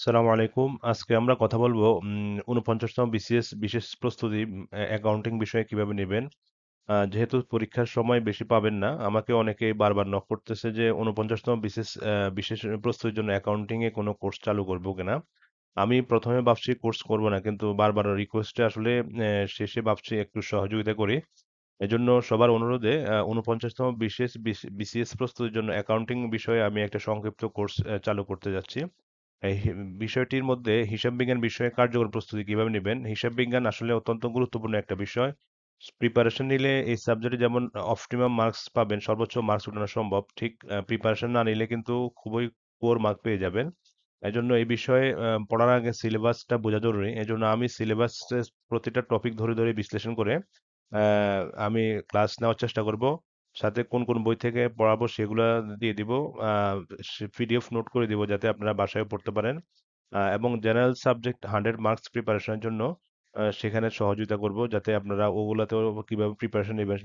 সালামু আলাইকুম। আজকে আমরা কথা বলবো ৪৯তম বিসিএস বিশেষ প্রস্তুতি অ্যাকাউন্টিং বিষয়ে কিভাবে নেবেন। যেহেতু পরীক্ষার সময় বেশি পাবেন না, আমাকে অনেকেই বারবার নক করতেছে যে ৪৯তম বিশেষ প্রস্তুতির জন্য অ্যাকাউন্টিং এ কোনো কোর্স চালু করব কিনা। আমি ১ম এ ভাবছি কোর্স করব না, কিন্তু বারবার রিকোয়েস্টে আসলে শেষে ভাবছি একটু সহযোগিতা করি। এজন্য সবার অনুরোধে ৪৯তম বিসিএস প্রস্তুতির জন্য অ্যাকাউন্টিং বিষয়ে আমি একটা সংক্ষিপ্ত কোর্স চালু করতে যাচ্ছি। এই বিষয়টির মধ্যে হিসাব বিজ্ঞান বিষয়ে কার্যকর প্রস্তুতি কিভাবে নেবেন। হিসাব বিজ্ঞান আসলে অত্যন্ত গুরুত্বপূর্ণ একটা বিষয়। প্রিপারেশন নিলে এই সাবজেক্টে যেমন অপটিমাম মার্কস পাবেন, সর্বোচ্চ মার্কস উঠানো সম্ভব, ঠিক প্রিপারেশন না নিলে কিন্তু খুবই পুয়ার মার্ক পেয়ে যাবেন। এজন্য এই বিষয়ে পড়ার আগে সিলেবাসটা বোঝা জরুরি। এজন্য আমি সিলেবাসের প্রতিটা টপিক ধরে ধরে বিশ্লেষণ করে আমি ক্লাস নেওয়ার চেষ্টা করব। সাথে কোন কোন বই থেকে পড়াবো সেগুলা দিয়ে দিব। পিডিএফ নোট করে দিব যাতে আপনারা বাসায় পড়তে পারেন। এবং জেনারেল সাবজেক্ট 100 মার্কস প্রিপারেশনের জন্য সেখানে সহযোগিতা করব যাতে আপনারা ওগুলাতেও কিভাবে প্রিপারেশন নেবেন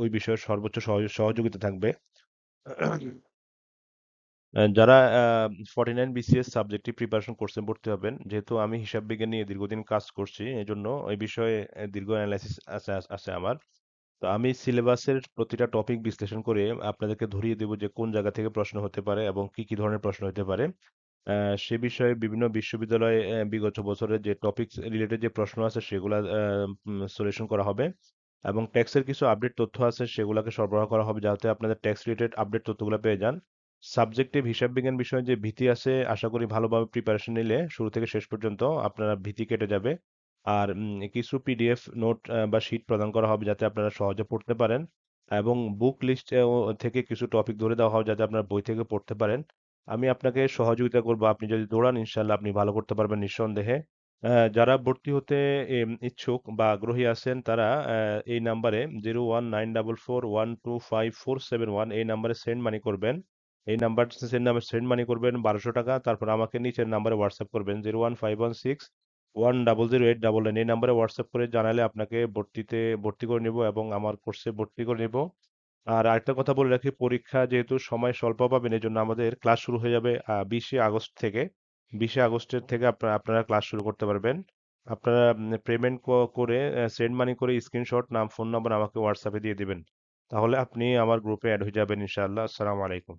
ওই বিষয়ে সর্বোচ্চ সহযোগিতা থাকবে। যারা 49 বিসিএস সাবজেক্টে প্রিপারেশন কোর্সে ভর্তি হবেন, যেহেতু আমি হিসাব বিজ্ঞান নিয়ে দীর্ঘদিন কাজ করছি, এজন্য এই বিষয়ে দীর্ঘ অ্যানালাইসিস আছে আমার। তো আমি সিলেবাসের প্রতিটা টপিক বিশ্লেষণ করে আপনাদেরকে ধরিয়ে দেব যে কোন জায়গা থেকে প্রশ্ন হতে পারে এবং কি কি ধরনের প্রশ্ন হতে পারে। সে বিষয়ে বিভিন্ন বিশ্ববিদ্যালয়ে বিগত বছরের যে টপিকস রিলেটেড যে প্রশ্ন আছে সেগুলা সলিউশন করা হবে এবং ট্যাক্সের কিছু আপডেট তথ্য আছে সেগুলোকে সরবরাহ করা হবে যাতে আপনাদের ট্যাক্স রিলেটেড আপডেট তথ্যগুলো পেয়ে যান। সাবজেক্টিভ হিসাব বিজ্ঞান বিষয়ে যে ভীতি আছে, আশা করি ভালোভাবে প্রিপারেশন নিলে শুরু থেকে শেষ পর্যন্ত আপনারা ভীতি কেটে যাবে। আর কিছু পিডিএফ নোট বা শীট প্রদান করা হবে যাতে আপনারা সহজে পড়তে পারেন এবং বুক লিস্ট থেকে কিছু টপিক ধরে দেওয়া হবে যাতে আপনারা বই থেকে পড়তে পারেন। আমি আপনাকে সহযোগিতা করব। আপনি যদি দৌড়ান ইনশাল্লাহ আপনি ভালো করতে পারবেন নিঃসন্দেহে। যারা ভর্তি হতে ইচ্ছুক বা আগ্রহী আছেন তারা এই নাম্বারে 01944125471 এই নাম্বারে সেন্ড মানি করবেন। এই নাম্বার সেন্ড মানি করবেন ১২০০ টাকা। তারপর আমাকে নিচের নাম্বারে হোয়াটসঅ্যাপ করবেন 01516 100899। এই নাম্বারে হোয়াটসঅ্যাপ করে জানালে আপনাকে ভর্তি করে নিব এবং আমার কোর্সে ভর্তি করে নিব। আর আরেকটা কথা বলে রাখি, পরীক্ষা যেহেতু সময় স্বল্প পাবেন এজন্য আমাদের ক্লাস শুরু হয়ে যাবে ২০শে আগস্ট থেকে। ২০শে আগস্টের থেকে আপনারা ক্লাস শুরু করতে পারবেন। আপনারা পেমেন্ট করে সেন্ড মানি করে স্ক্রিনশট, নাম, ফোন নাম্বার আমাকে হোয়াটসঅ্যাপে দিয়ে দিবেন। তাহলে আপনি আমার গ্রুপে অ্যাড হয়ে যাবেন ইনশাআল্লাহ। আসসালামু আলাইকুম।